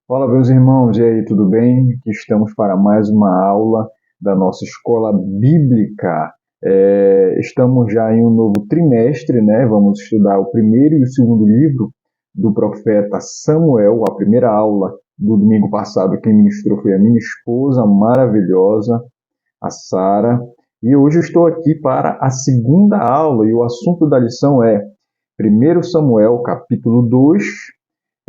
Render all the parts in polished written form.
Fala, meus irmãos, e aí, tudo bem? Aqui estamos para mais uma aula da nossa escola bíblica. Estamos já em um novo trimestre, né? Vamos estudar o primeiro e o segundo livro do profeta Samuel. A primeira aula do domingo passado, quem ministrou foi a minha esposa maravilhosa, a Sara. E hoje eu estou aqui para a segunda aula e o assunto da lição é 1 Samuel, capítulo 2.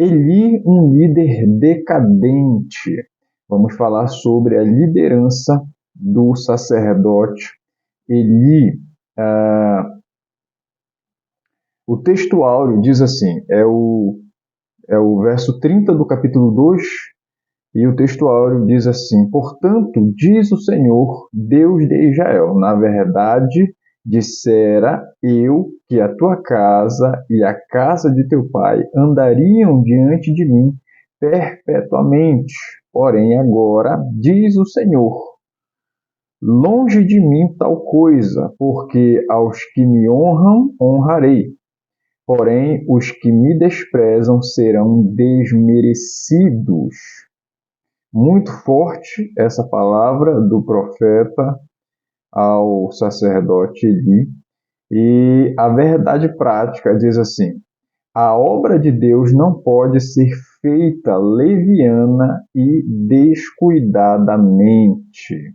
Eli, um líder decadente. Vamos falar sobre a liderança do sacerdote Eli. O texto áureo diz assim, é o verso 30 do capítulo 2, e o texto áureo diz assim: Portanto, diz o Senhor, Deus de Israel, na verdade, dissera eu que a tua casa e a casa de teu pai andariam diante de mim perpetuamente. Porém, agora, diz o Senhor, longe de mim tal coisa, porque aos que me honram, honrarei. Porém, os que me desprezam serão desmerecidos. Muito forte essa palavra do profeta ao sacerdote Eli. E a verdade prática diz assim: a obra de Deus não pode ser feita leviana e descuidadamente.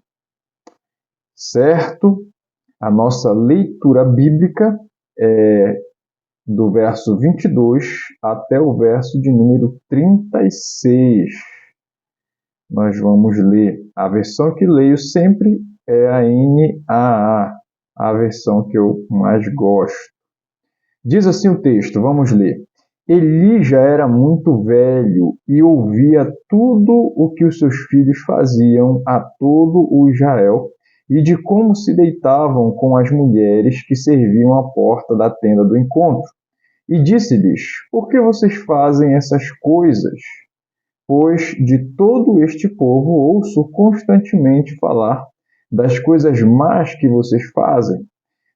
Certo? A nossa leitura bíblica é do verso 22 até o verso de número 36. Nós vamos ler. A versão que leio sempre é a NAA, a versão que eu mais gosto. Diz assim o texto, vamos ler. Eli já era muito velho e ouvia tudo o que os seus filhos faziam a todo o Israel e de como se deitavam com as mulheres que serviam à porta da tenda do encontro. E disse-lhes: Por que vocês fazem essas coisas? Pois de todo este povo ouço constantemente falar das coisas más que vocês fazem.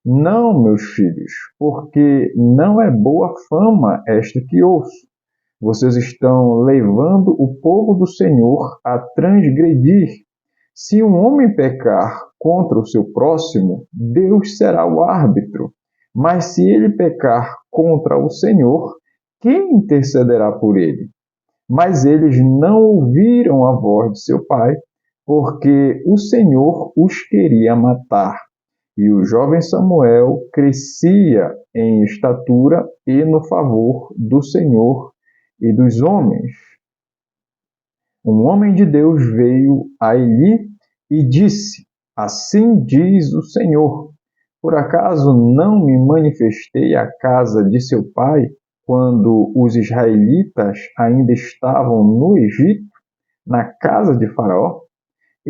Não, meus filhos, porque não é boa fama esta que ouço. Vocês estão levando o povo do Senhor a transgredir. Se um homem pecar contra o seu próximo, Deus será o árbitro. Mas se ele pecar contra o Senhor, quem intercederá por ele? Mas eles não ouviram a voz de seu pai, porque o Senhor os queria matar. E o jovem Samuel crescia em estatura e no favor do Senhor e dos homens. Um homem de Deus veio a Eli e disse: Assim diz o Senhor: Por acaso não me manifestei à casa de seu pai quando os israelitas ainda estavam no Egito, na casa de Faraó?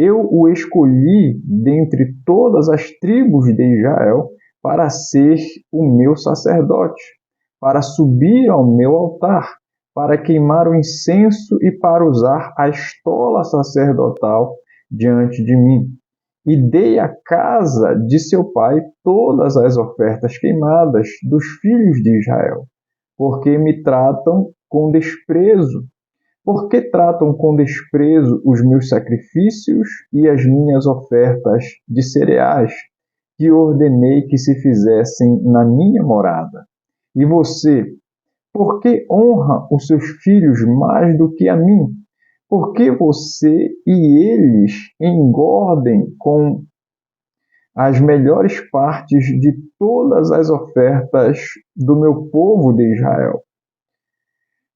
Eu o escolhi dentre todas as tribos de Israel para ser o meu sacerdote, para subir ao meu altar, para queimar o incenso e para usar a estola sacerdotal diante de mim. E dei à casa de seu pai todas as ofertas queimadas dos filhos de Israel, porque me tratam com desprezo. Por que tratam com desprezo os meus sacrifícios e as minhas ofertas de cereais, que ordenei que se fizessem na minha morada? E você, por que honra os seus filhos mais do que a mim? Por que você e eles engordem com as melhores partes de todas as ofertas do meu povo de Israel?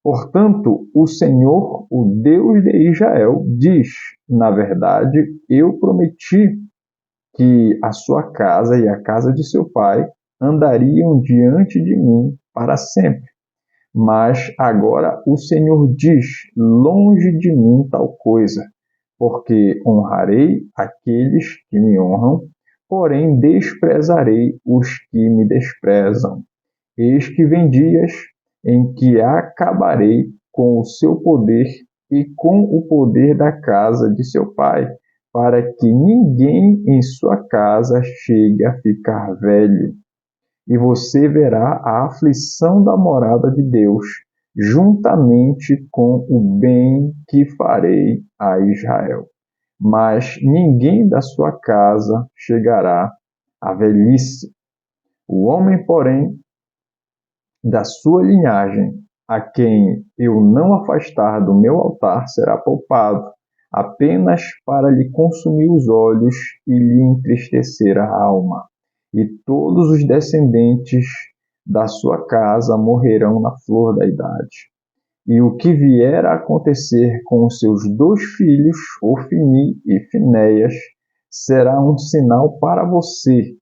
Portanto, o Senhor, o Deus de Israel, diz: Na verdade, eu prometi que a sua casa e a casa de seu pai andariam diante de mim para sempre. Mas agora o Senhor diz: Longe de mim tal coisa, porque honrarei aqueles que me honram, porém desprezarei os que me desprezam. Eis que vem dias em que acabarei com o seu poder e com o poder da casa de seu pai, para que ninguém em sua casa chegue a ficar velho. E você verá a aflição da morada de Deus, juntamente com o bem que farei a Israel. Mas ninguém da sua casa chegará à velhice. O homem, porém, da sua linhagem, a quem eu não afastar do meu altar, será poupado, apenas para lhe consumir os olhos e lhe entristecer a alma. E todos os descendentes da sua casa morrerão na flor da idade. E o que vier a acontecer com os seus 2 filhos, Ofni e Finéias, será um sinal para você.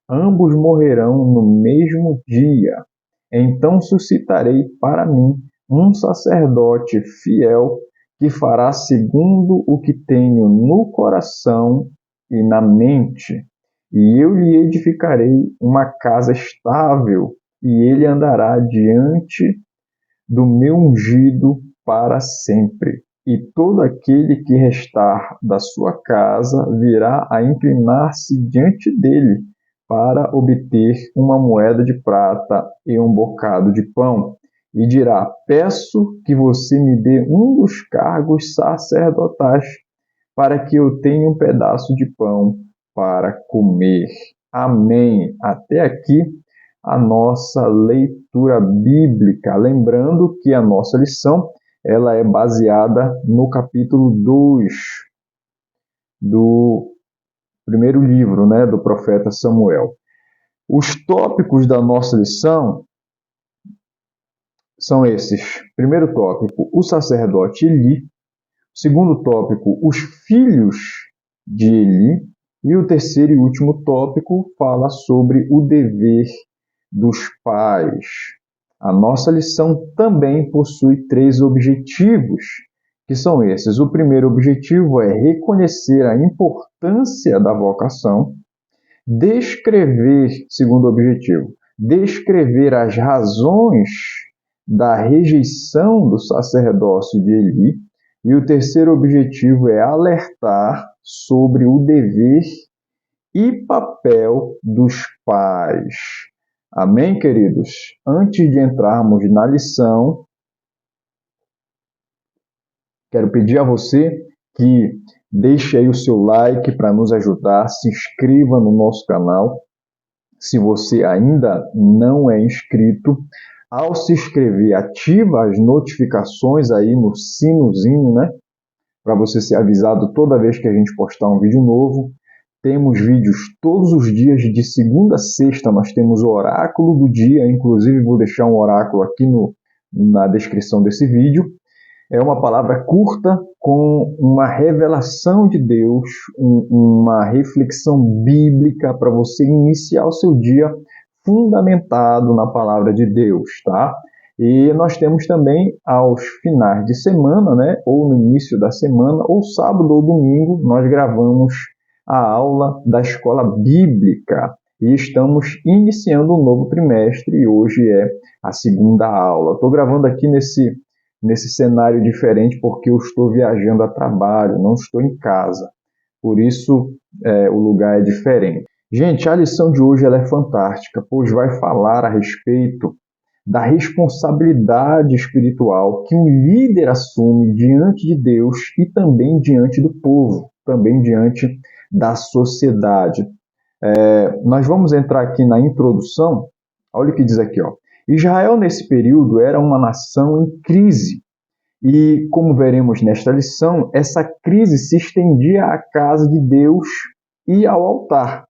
Ambos morrerão no mesmo dia. Então suscitarei para mim um sacerdote fiel que fará segundo o que tenho no coração e na mente. E eu lhe edificarei uma casa estável, e ele andará diante do meu ungido para sempre. E todo aquele que restar da sua casa virá a inclinar-se diante dele para obter uma moeda de prata e um bocado de pão. E dirá: peço que você me dê um dos cargos sacerdotais, para que eu tenha um pedaço de pão para comer. Amém. Até aqui a nossa leitura bíblica. Lembrando que a nossa lição ela é baseada no capítulo 2 do primeiro livro, né, do profeta Samuel. Os tópicos da nossa lição são esses. Primeiro tópico, o sacerdote Eli. Segundo tópico, os filhos de Eli. E o terceiro e último tópico fala sobre o dever dos pais. A nossa lição também possui 3 objetivos, que são esses. O primeiro objetivo é reconhecer a importância da vocação, segundo objetivo, descrever as razões da rejeição do sacerdócio de Eli, e o terceiro objetivo é alertar sobre o dever e papel dos pais. Amém, queridos? Antes de entrarmos na lição, quero pedir a você que deixe aí o seu like para nos ajudar, se inscreva no nosso canal. Se você ainda não é inscrito, ao se inscrever, ativa as notificações aí no sinozinho, né? Para você ser avisado toda vez que a gente postar um vídeo novo. Temos vídeos todos os dias, de segunda a sexta, nós temos o oráculo do dia, inclusive vou deixar um oráculo aqui na descrição desse vídeo. É uma palavra curta com uma revelação de Deus, uma reflexão bíblica para você iniciar o seu dia fundamentado na palavra de Deus, tá? E nós temos também aos finais de semana, né, ou no início da semana, ou sábado ou domingo, nós gravamos a aula da escola bíblica e estamos iniciando um novo trimestre e hoje é a segunda aula. Estou gravando aqui nesse cenário diferente porque eu estou viajando a trabalho, não estou em casa, por isso o lugar é diferente. Gente, a lição de hoje ela é fantástica, pois vai falar a respeito da responsabilidade espiritual que um líder assume diante de Deus e também diante do povo, também diante da sociedade. Nós vamos entrar aqui na introdução. Olha o que diz aqui, ó. Israel, nesse período, era uma nação em crise. E, como veremos nesta lição, essa crise se estendia à casa de Deus e ao altar.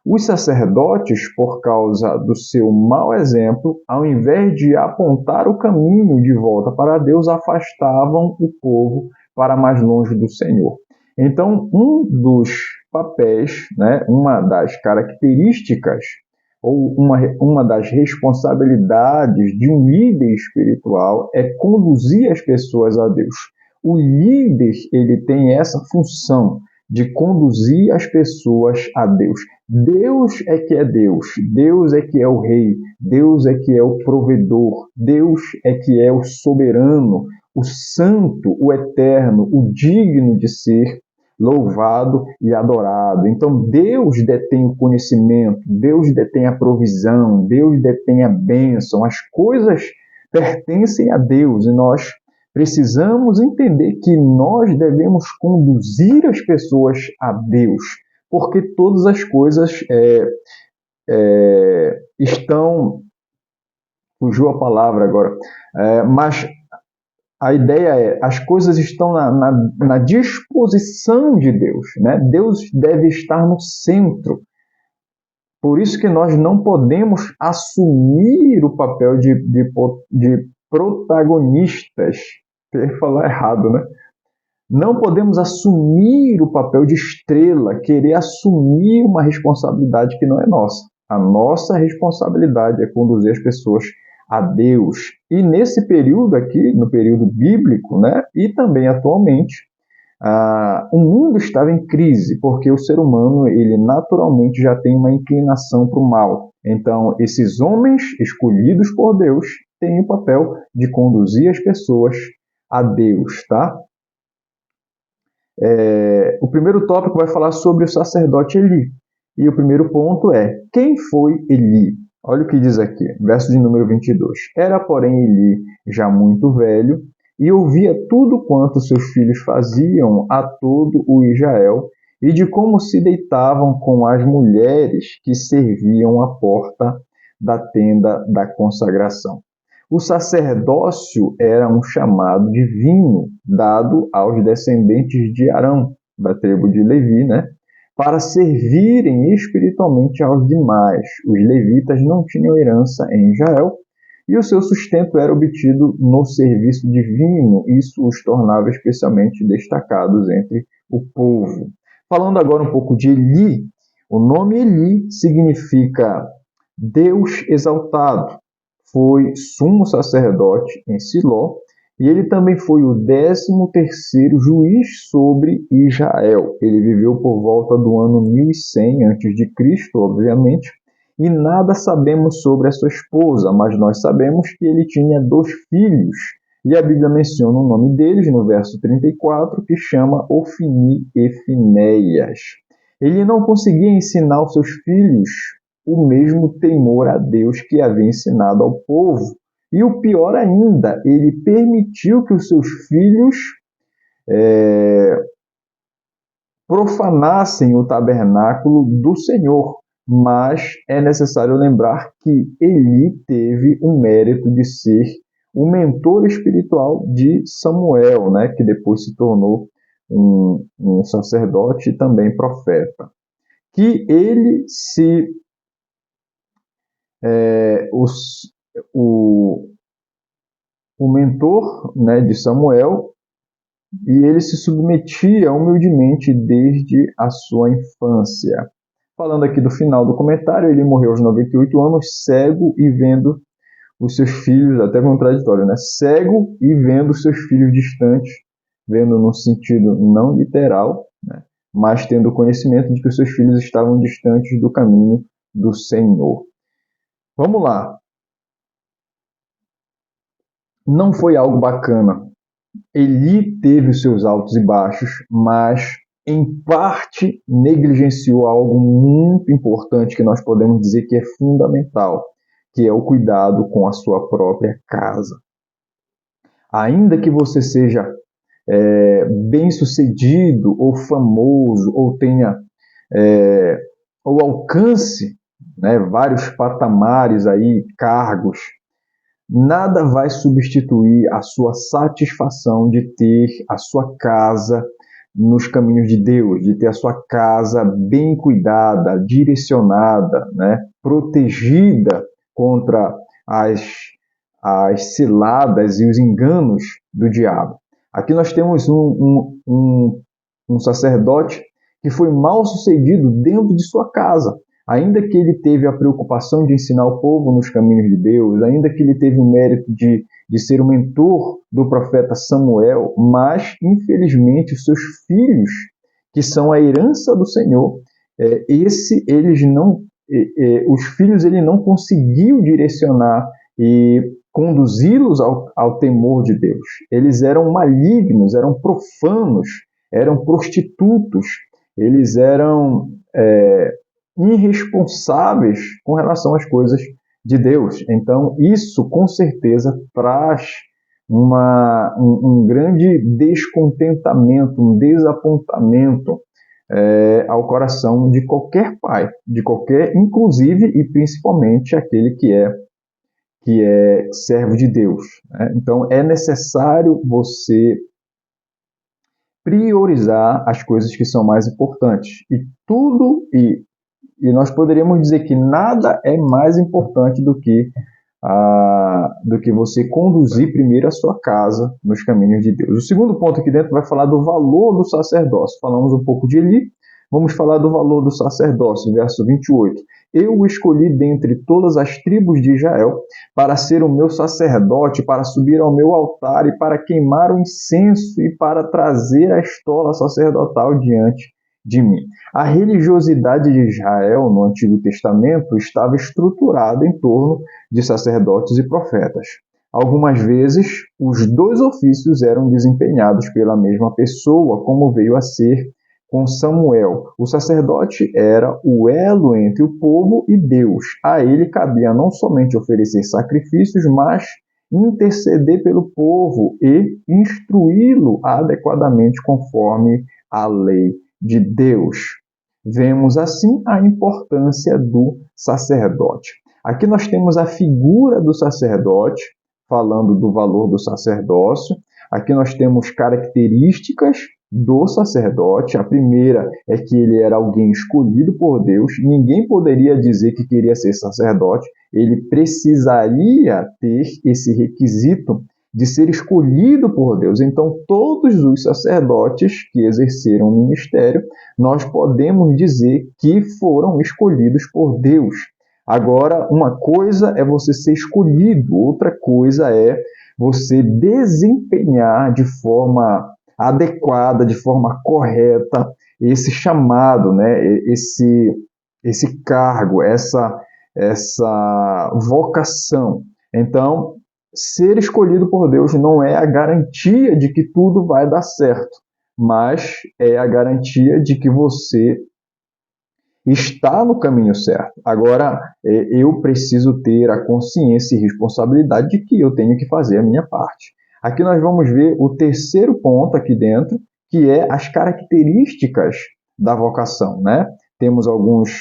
Os sacerdotes, por causa do seu mau exemplo, ao invés de apontar o caminho de volta para Deus, afastavam o povo para mais longe do Senhor. Então, um dos papéis, né, uma das características ou uma das responsabilidades de um líder espiritual é conduzir as pessoas a Deus. O líder, ele tem essa função de conduzir as pessoas a Deus. Deus é que é Deus, Deus é que é o Rei, Deus é que é o provedor, Deus é que é o soberano, o santo, o eterno, o digno de ser louvado e adorado. Então Deus detém o conhecimento, Deus detém a provisão, Deus detém a bênção, as coisas pertencem a Deus e nós precisamos entender que nós devemos conduzir as pessoas a Deus, porque todas as coisas estão... Fugiu a palavra agora, mas a ideia é, as coisas estão na disposição de Deus, né? Deus deve estar no centro. Por isso que nós não podemos assumir o papel de protagonistas. Eu ia falar errado, né? Não podemos assumir o papel de estrela, querer assumir uma responsabilidade que não é nossa. A nossa responsabilidade é conduzir as pessoas a Deus. E nesse período aqui, no período bíblico, né, e também atualmente, o mundo estava em crise, porque o ser humano, ele naturalmente já tem uma inclinação para o mal. Então, esses homens escolhidos por Deus têm o papel de conduzir as pessoas a Deus, tá? O primeiro tópico vai falar sobre o sacerdote Eli. E o primeiro ponto é, quem foi Eli? Olha o que diz aqui, verso de número 22. Era, porém, Eli já muito velho, e ouvia tudo quanto seus filhos faziam a todo o Israel, e de como se deitavam com as mulheres que serviam à porta da tenda da consagração. O sacerdócio era um chamado divino dado aos descendentes de Arão, da tribo de Levi, né? Para servirem espiritualmente aos demais. Os levitas não tinham herança em Israel e o seu sustento era obtido no serviço divino. Isso os tornava especialmente destacados entre o povo. Falando agora um pouco de Eli, o nome Eli significa Deus exaltado. Foi sumo sacerdote em Siló, e ele também foi o 13º juiz sobre Israel. Ele viveu por volta do ano 1100 a.C., obviamente, e nada sabemos sobre a sua esposa, mas nós sabemos que ele tinha 2 filhos, e a Bíblia menciona o nome deles no verso 34, que chama Ofni e Finéias. Ele não conseguia ensinar aos seus filhos o mesmo temor a Deus que havia ensinado ao povo. E o pior ainda, ele permitiu que os seus filhos profanassem o tabernáculo do Senhor. Mas é necessário lembrar que Eli teve o mérito de ser o mentor espiritual de Samuel, né, que depois se tornou um sacerdote e também profeta. Que ele se o mentor, né, de Samuel, e ele se submetia humildemente desde a sua infância. Falando aqui do final do comentário, ele morreu aos 98 anos, cego e vendo os seus filhos, até contraditório, né? Cego e vendo os seus filhos distantes, vendo no sentido não literal, né? Mas tendo conhecimento de que os seus filhos estavam distantes do caminho do Senhor. Vamos lá. Não foi algo bacana. Eli teve os seus altos e baixos, mas em parte negligenciou algo muito importante que nós podemos dizer que é fundamental, que é o cuidado com a sua própria casa. Ainda que você seja bem-sucedido ou famoso ou tenha ou alcance, né, vários patamares aí, cargos, nada vai substituir a sua satisfação de ter a sua casa nos caminhos de Deus, de ter a sua casa bem cuidada, direcionada, né, protegida contra as ciladas e os enganos do diabo. Aqui nós temos um sacerdote que foi mal sucedido dentro de sua casa. Ainda que ele teve a preocupação de ensinar o povo nos caminhos de Deus, ainda que ele teve o mérito de ser o mentor do profeta Samuel, mas, infelizmente, os seus filhos, que são a herança do Senhor, os filhos ele não conseguiu direcionar e conduzi-los ao temor de Deus. Eles eram malignos, eram profanos, eram prostitutos, eles eram irresponsáveis com relação às coisas de Deus. Então, isso com certeza traz um grande descontentamento, um desapontamento ao coração de qualquer pai, de qualquer, inclusive e principalmente aquele que é servo de Deus, né? Então, é necessário você priorizar as coisas que são mais importantes. E nós poderíamos dizer que nada é mais importante do que você conduzir primeiro a sua casa nos caminhos de Deus. O segundo ponto aqui dentro vai falar do valor do sacerdócio. Falamos um pouco de Eli, vamos falar do valor do sacerdócio, verso 28. Eu o escolhi dentre todas as tribos de Israel para ser o meu sacerdote, para subir ao meu altar e para queimar o incenso e para trazer a estola sacerdotal diante de mim. A religiosidade de Israel no Antigo Testamento estava estruturada em torno de sacerdotes e profetas. Algumas vezes, os dois ofícios eram desempenhados pela mesma pessoa, como veio a ser com Samuel. O sacerdote era o elo entre o povo e Deus. A ele cabia não somente oferecer sacrifícios, mas interceder pelo povo e instruí-lo adequadamente conforme a lei de Deus. Vemos assim a importância do sacerdote. Aqui nós temos a figura do sacerdote, falando do valor do sacerdócio. Aqui nós temos características do sacerdote. A primeira é que ele era alguém escolhido por Deus. Ninguém poderia dizer que queria ser sacerdote. Ele precisaria ter esse requisito de ser escolhido por Deus. Então, todos os sacerdotes que exerceram o ministério, nós podemos dizer que foram escolhidos por Deus. Agora, uma coisa é você ser escolhido, outra coisa é você desempenhar de forma adequada, de forma correta, esse chamado, né? esse cargo, essa vocação. Então, ser escolhido por Deus não é a garantia de que tudo vai dar certo, mas é a garantia de que você está no caminho certo. Agora, eu preciso ter a consciência e responsabilidade de que eu tenho que fazer a minha parte. Aqui nós vamos ver o terceiro ponto aqui dentro, que é as características da vocação, né? Temos alguns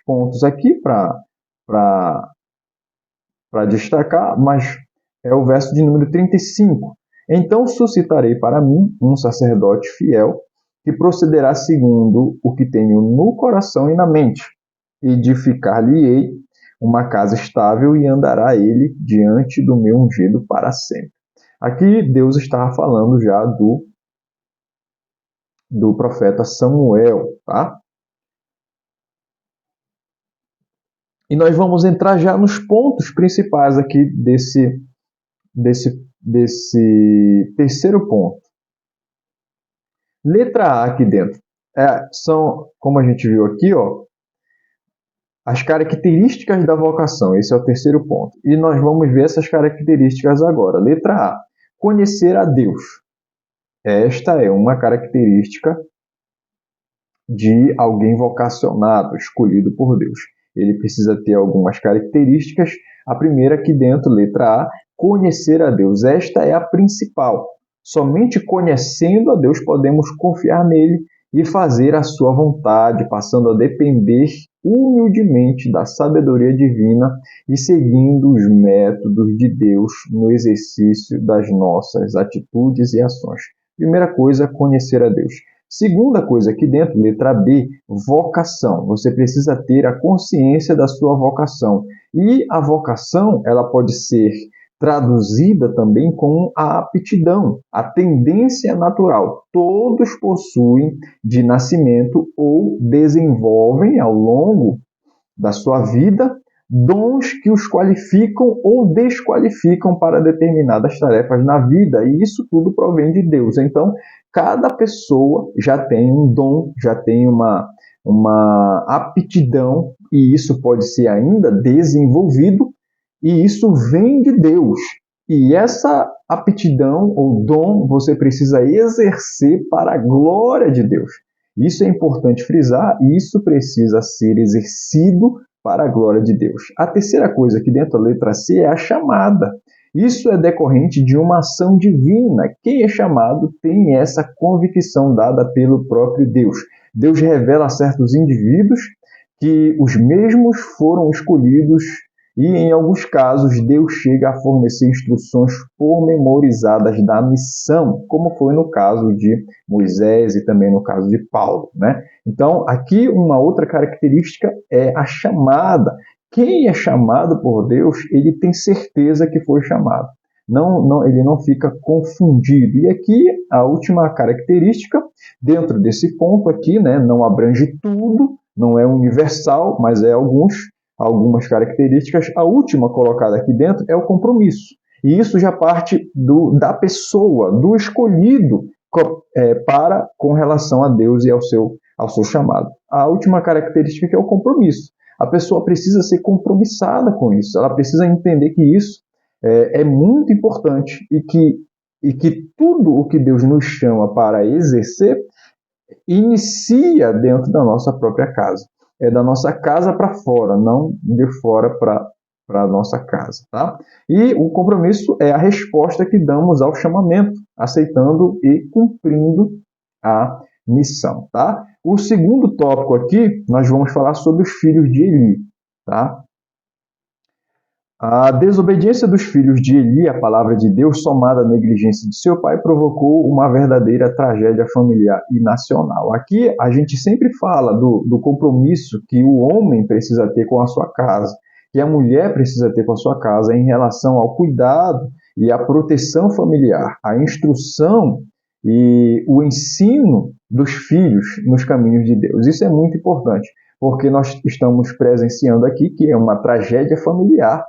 pontos aqui para destacar, mas é o verso de número 35. Então suscitarei para mim um sacerdote fiel, que procederá segundo o que tenho no coração e na mente. Edificar-lhe-ei uma casa estável e andará ele diante do meu ungido para sempre. Aqui Deus estava falando já do profeta Samuel, tá? E nós vamos entrar já nos pontos principais aqui desse terceiro ponto. Letra A aqui dentro. São, como a gente viu aqui, ó, as características da vocação. Esse é o terceiro ponto. E nós vamos ver essas características agora. Letra A. Conhecer a Deus. Esta é uma característica de alguém vocacionado, escolhido por Deus. Ele precisa ter algumas características. A primeira aqui dentro, letra A, conhecer a Deus. Esta é a principal. Somente conhecendo a Deus podemos confiar nele e fazer a sua vontade, passando a depender humildemente da sabedoria divina e seguindo os métodos de Deus no exercício das nossas atitudes e ações. Primeira coisa, conhecer a Deus. Segunda coisa aqui dentro, letra B, vocação. Você precisa ter a consciência da sua vocação. E a vocação, ela pode ser traduzida também com a aptidão, a tendência natural. Todos possuem de nascimento ou desenvolvem ao longo da sua vida dons que os qualificam ou desqualificam para determinadas tarefas na vida, e isso tudo provém de Deus. Então, cada pessoa já tem um dom, já tem uma aptidão, e isso pode ser ainda desenvolvido, e isso vem de Deus. E essa aptidão ou dom você precisa exercer para a glória de Deus. Isso é importante frisar, e isso precisa ser exercido para a glória de Deus. A terceira coisa aqui dentro da letra C é a chamada. Isso é decorrente de uma ação divina. Quem é chamado tem essa convicção dada pelo próprio Deus. Deus revela a certos indivíduos que os mesmos foram escolhidos e, em alguns casos, Deus chega a fornecer instruções pormenorizadas da missão, como foi no caso de Moisés e também no caso de Paulo, né? Então, aqui uma outra característica é a chamada. Quem é chamado por Deus, ele tem certeza que foi chamado. Ele não fica confundido. E aqui, a última característica, dentro desse ponto aqui, né, não abrange tudo, não é universal, mas é algumas características. A última colocada aqui dentro é o compromisso. E isso já parte da pessoa, do escolhido com relação a Deus e ao seu chamado. A última característica é o compromisso. A pessoa precisa ser compromissada com isso. Ela precisa entender que isso é muito importante e que tudo o que Deus nos chama para exercer inicia dentro da nossa própria casa. É da nossa casa para fora, não de fora para a nossa casa, tá? E o compromisso é a resposta que damos ao chamamento, aceitando e cumprindo a missão, tá? O segundo tópico aqui, nós vamos falar sobre os filhos de Eli, tá? A desobediência dos filhos de Eli à palavra de Deus, somada à negligência de seu pai, provocou uma verdadeira tragédia familiar e nacional. Aqui a gente sempre fala do compromisso que o homem precisa ter com a sua casa, que a mulher precisa ter com a sua casa em relação ao cuidado e à proteção familiar, a instrução e o ensino dos filhos nos caminhos de Deus. Isso é muito importante, porque nós estamos presenciando aqui que é uma tragédia familiar,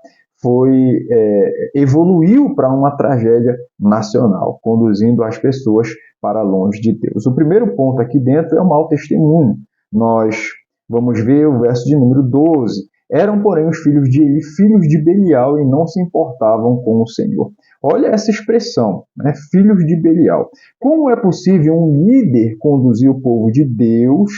evoluiu para uma tragédia nacional, conduzindo as pessoas para longe de Deus. O primeiro ponto aqui dentro é o mau testemunho. Nós vamos ver o verso de número 12. Eram, porém, os filhos de Eli, filhos de Belial, e não se importavam com o Senhor. Olha essa expressão, né? Filhos de Belial. Como é possível um líder conduzir o povo de Deus,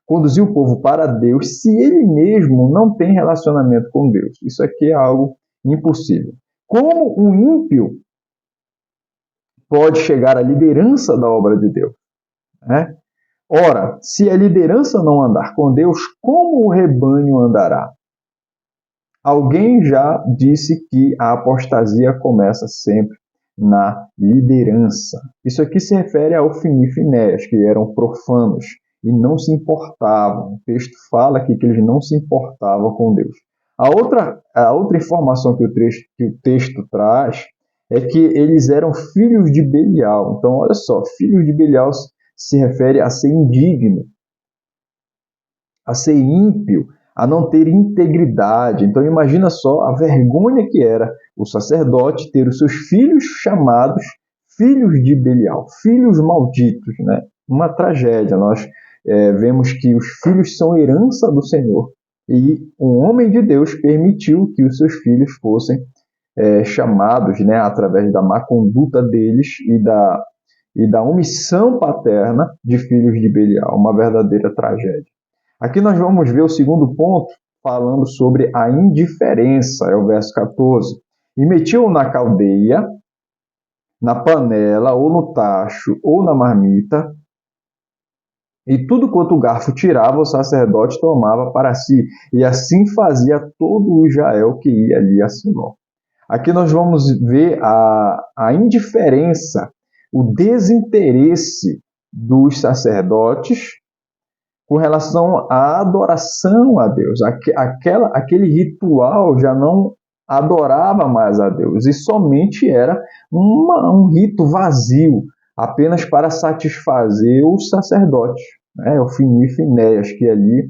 conduzir o povo para Deus, se ele mesmo não tem relacionamento com Deus? Isso aqui é algo impossível. Como um ímpio pode chegar à liderança da obra de Deus, né? Ora, se a liderança não andar com Deus, como o rebanho andará? Alguém já disse que a apostasia começa sempre na liderança. Isso aqui se refere a Ofni e Finéias, que eram profanos e não se importavam. O texto fala aqui que eles não se importavam com Deus. A outra informação que o texto traz é que eles eram filhos de Belial. Então, olha só, filhos de Belial se refere a ser indigno, a ser ímpio, a não ter integridade. Então, imagina só a vergonha que era o sacerdote ter os seus filhos chamados filhos de Belial, filhos malditos, né? Uma tragédia. Nós vemos que os filhos são herança do Senhor e um homem de Deus permitiu que os seus filhos fossem chamados, né, através da má conduta deles e da omissão paterna de filhos de Belial, uma verdadeira tragédia. Aqui nós vamos ver o segundo ponto, falando sobre a indiferença, é o verso 14. E metiam na caldeia, na panela, ou no tacho, ou na marmita, e tudo quanto o garfo tirava, o sacerdote tomava para si, e assim fazia todo o Israel que ia ali a Siló. Aqui nós vamos ver a indiferença, o desinteresse dos sacerdotes com relação à adoração a Deus. Aquele ritual já não adorava mais a Deus e somente era um rito vazio, apenas para satisfazer os sacerdotes, né? Ofni e Finéias, que ali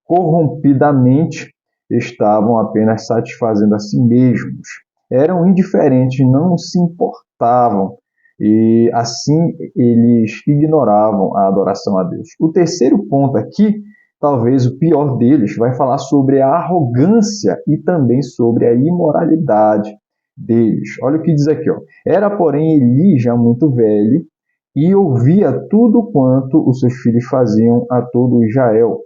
corrompidamente estavam apenas satisfazendo a si mesmos. Eram indiferentes, não se importavam e assim eles ignoravam a adoração a Deus. O terceiro ponto aqui, talvez o pior deles, vai falar sobre a arrogância e também sobre a imoralidade deles. Olha o que diz aqui, ó. Era, porém, Eli já muito velho e ouvia tudo quanto os seus filhos faziam a todo Israel.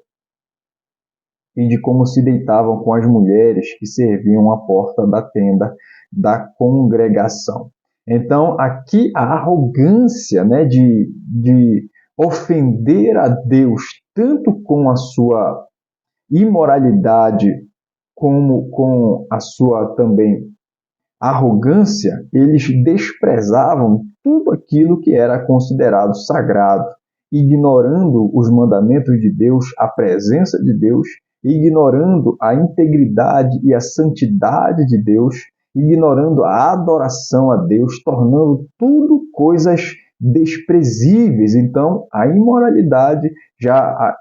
e de como se deitavam com as mulheres que serviam à porta da tenda da congregação. Então, aqui a arrogância, né, de ofender a Deus tanto com a sua imoralidade como com a sua também arrogância, eles desprezavam tudo aquilo que era considerado sagrado, ignorando os mandamentos de Deus, a presença de Deus, ignorando a integridade e a santidade de Deus, ignorando a adoração a Deus, tornando tudo coisas desprezíveis. Então, a imoralidade já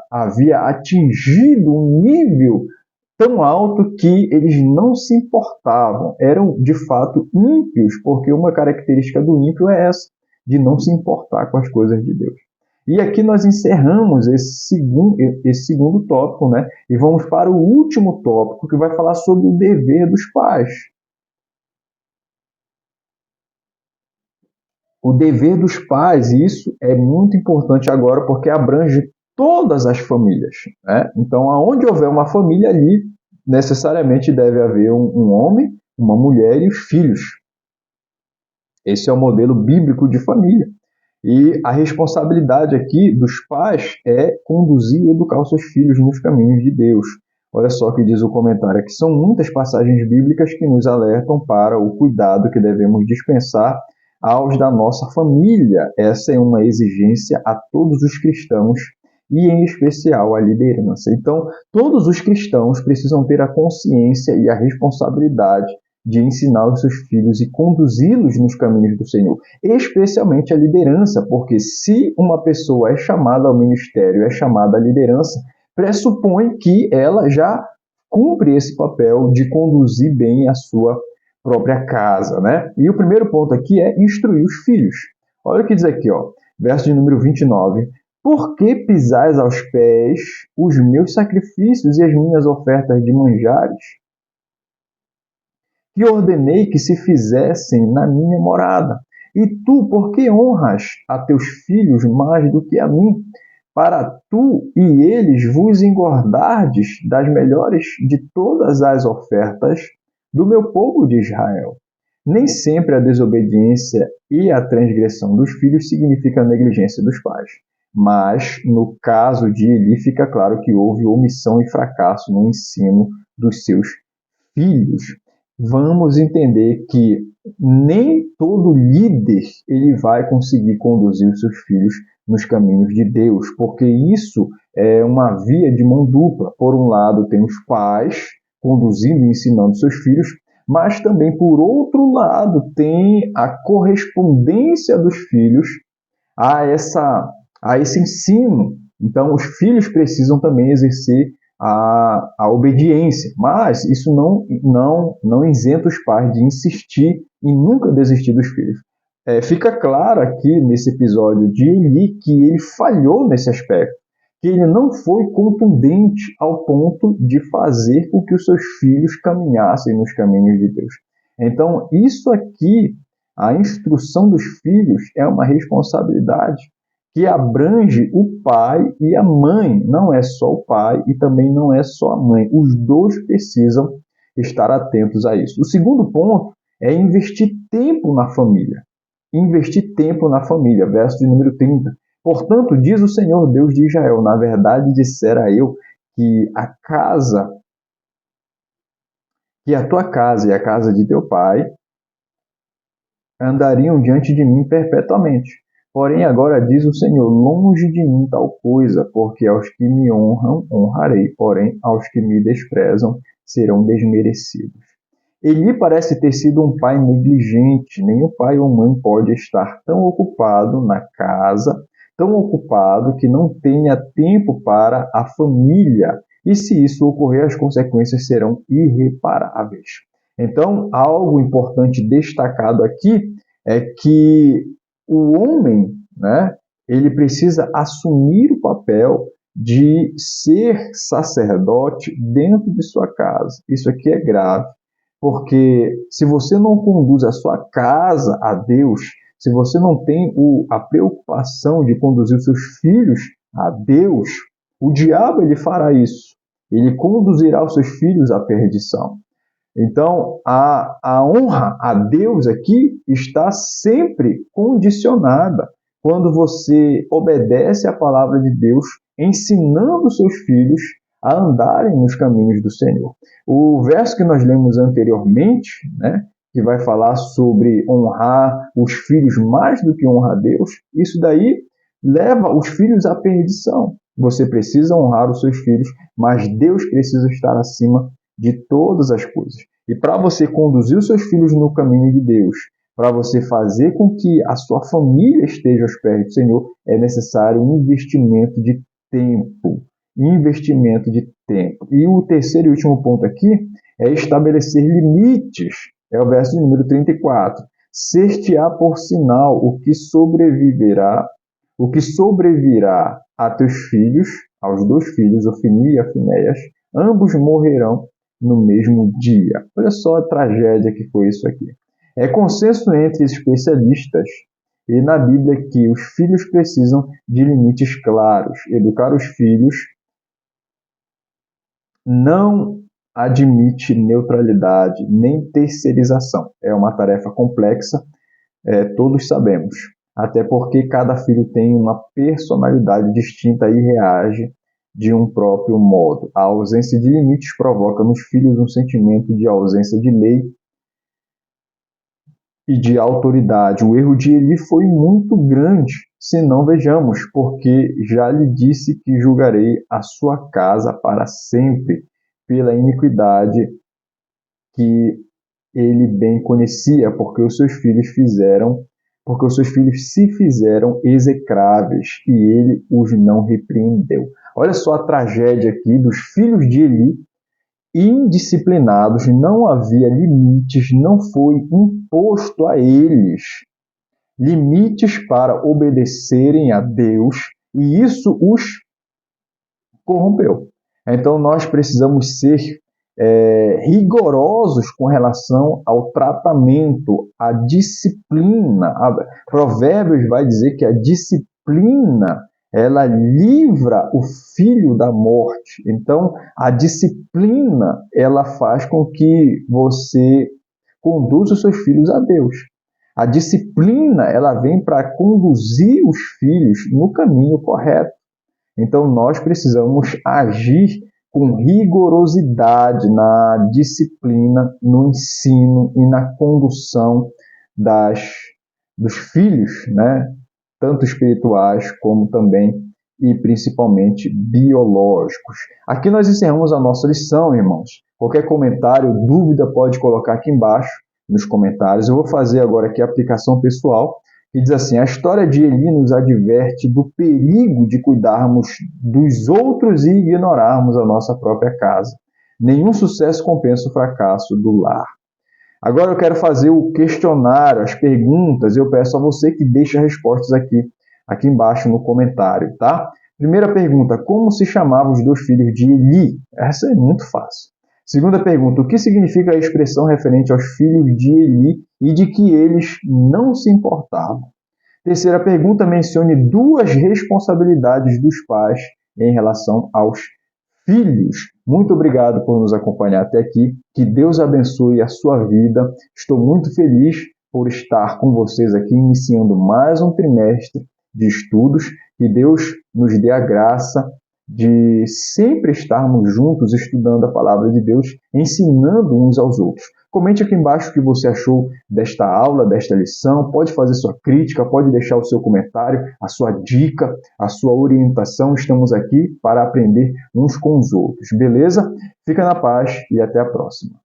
havia atingido um nível tão alto que eles não se importavam, eram de fato ímpios, porque uma característica do ímpio é essa, de não se importar com as coisas de Deus. E aqui nós encerramos esse segundo tópico, né? E vamos para o último tópico, que vai falar sobre o dever dos pais. O dever dos pais, e isso é muito importante agora, porque abrange todas as famílias, né? Então, aonde houver uma família ali, necessariamente deve haver um homem, uma mulher e os filhos. Esse é o modelo bíblico de família. E a responsabilidade aqui dos pais é conduzir e educar os seus filhos nos caminhos de Deus. Olha só o que diz o comentário aqui. São muitas passagens bíblicas que nos alertam para o cuidado que devemos dispensar aos da nossa família. Essa é uma exigência a todos os cristãos e, em especial, à liderança. Então, todos os cristãos precisam ter a consciência e a responsabilidade de ensinar os seus filhos e conduzi-los nos caminhos do Senhor, especialmente a liderança, porque se uma pessoa é chamada ao ministério, é chamada à liderança, pressupõe que ela já cumpre esse papel de conduzir bem a sua própria casa, né? E o primeiro ponto aqui é instruir os filhos. Olha o que diz aqui, ó, verso de número 29. Por que pisais aos pés os meus sacrifícios e as minhas ofertas de manjares, que ordenei que se fizessem na minha morada? E tu, por que honras a teus filhos mais do que a mim? Para tu e eles vos engordardes das melhores de todas as ofertas do meu povo de Israel. Nem sempre a desobediência e a transgressão dos filhos significa a negligência dos pais. Mas, no caso de Eli, fica claro que houve omissão e fracasso no ensino dos seus filhos. Vamos entender que nem todo líder ele vai conseguir conduzir os seus filhos nos caminhos de Deus, porque isso é uma via de mão dupla. Por um lado, tem os pais conduzindo e ensinando seus filhos, mas também, por outro lado, tem a correspondência dos filhos a esse ensino. Então, os filhos precisam também exercer a obediência, mas isso não isenta os pais de insistir e nunca desistir dos filhos. Fica claro aqui nesse episódio de Eli que ele falhou nesse aspecto, que ele não foi contundente ao ponto de fazer com que os seus filhos caminhassem nos caminhos de Deus. Então, isso aqui, a instrução dos filhos, é uma responsabilidade que abrange o pai e a mãe. Não é só o pai e também não é só a mãe. Os dois precisam estar atentos a isso. O segundo ponto é investir tempo na família. Investir tempo na família, verso de número 30. Portanto, diz o Senhor Deus de Israel, na verdade dissera eu que a tua casa e a casa de teu pai andariam diante de mim perpetuamente. Porém, agora diz o Senhor, longe de mim tal coisa, porque aos que me honram, honrarei, porém, aos que me desprezam, serão desmerecidos. Eli parece ter sido um pai negligente. Nem o pai ou mãe pode estar tão ocupado na casa, tão ocupado que não tenha tempo para a família. E se isso ocorrer, as consequências serão irreparáveis. Então, algo importante destacado aqui é que o homem, né, ele precisa assumir o papel de ser sacerdote dentro de sua casa. Isso aqui é grave, porque se você não conduz a sua casa a Deus, se você não tem a preocupação de conduzir os seus filhos a Deus, o diabo ele fará isso. ele conduzirá os seus filhos à perdição. Então, a honra a Deus aqui está sempre condicionada quando você obedece à palavra de Deus, ensinando seus filhos a andarem nos caminhos do Senhor. O verso que nós lemos anteriormente, né, que vai falar sobre honrar os filhos mais do que honrar a Deus, isso daí leva os filhos à perdição. Você precisa honrar os seus filhos, mas Deus precisa estar acima de todas as coisas. E para você conduzir os seus filhos no caminho de Deus, para você fazer com que a sua família esteja aos pés do Senhor, é necessário um investimento de tempo. Investimento de tempo. E o terceiro e último ponto aqui é estabelecer limites. É o verso de número 34. Ser-te-á por sinal o que sobrevirá a teus filhos, aos 2 filhos, Ofni e Finéias, ambos morrerão no mesmo dia. Olha só a tragédia que foi isso aqui. É consenso entre especialistas e na Bíblia que os filhos precisam de limites claros. Educar os filhos não admite neutralidade nem terceirização. É uma tarefa complexa, todos sabemos. Até porque cada filho tem uma personalidade distinta e reage de um próprio modo. A ausência de limites provoca nos filhos um sentimento de ausência de lei e de autoridade. O erro de Eli foi muito grande, se não vejamos, porque já lhe disse que julgarei a sua casa para sempre pela iniquidade que ele bem conhecia, porque os seus filhos se fizeram execráveis e ele os não repreendeu. Olha só a tragédia aqui dos filhos de Eli, indisciplinados, não havia limites, não foi imposto a eles limites para obedecerem a Deus, e isso os corrompeu. Então nós precisamos ser rigorosos com relação ao tratamento, à disciplina. Provérbios vai dizer que a disciplina ela livra o filho da morte. Então, a disciplina ela faz com que você conduza os seus filhos a Deus. A disciplina ela vem para conduzir os filhos no caminho correto. Então, nós precisamos agir com rigorosidade na disciplina, no ensino e na condução dos filhos, né? Tanto espirituais como também e principalmente biológicos. Aqui nós encerramos a nossa lição, irmãos. Qualquer comentário, dúvida, pode colocar aqui embaixo nos comentários. Eu vou fazer agora aqui a aplicação pessoal, que diz assim: a história de Eli nos adverte do perigo de cuidarmos dos outros e ignorarmos a nossa própria casa. Nenhum sucesso compensa o fracasso do lar. Agora eu quero fazer o questionário, as perguntas. Eu peço a você que deixe as respostas aqui embaixo no comentário, tá? Primeira pergunta: como se chamavam os 2 filhos de Eli? Essa é muito fácil. Segunda pergunta: o que significa a expressão referente aos filhos de Eli e de que eles não se importavam? Terceira pergunta: mencione 2 responsabilidades dos pais em relação aos filhos. Muito obrigado por nos acompanhar até aqui. Que Deus abençoe a sua vida. Estou muito feliz por estar com vocês aqui, iniciando mais um trimestre de estudos. Que Deus nos dê a graça de sempre estarmos juntos estudando a palavra de Deus, ensinando uns aos outros. Comente aqui embaixo o que você achou desta aula, desta lição. Pode fazer sua crítica, pode deixar o seu comentário, a sua dica, a sua orientação. Estamos aqui para aprender uns com os outros, beleza? Fica na paz e até a próxima.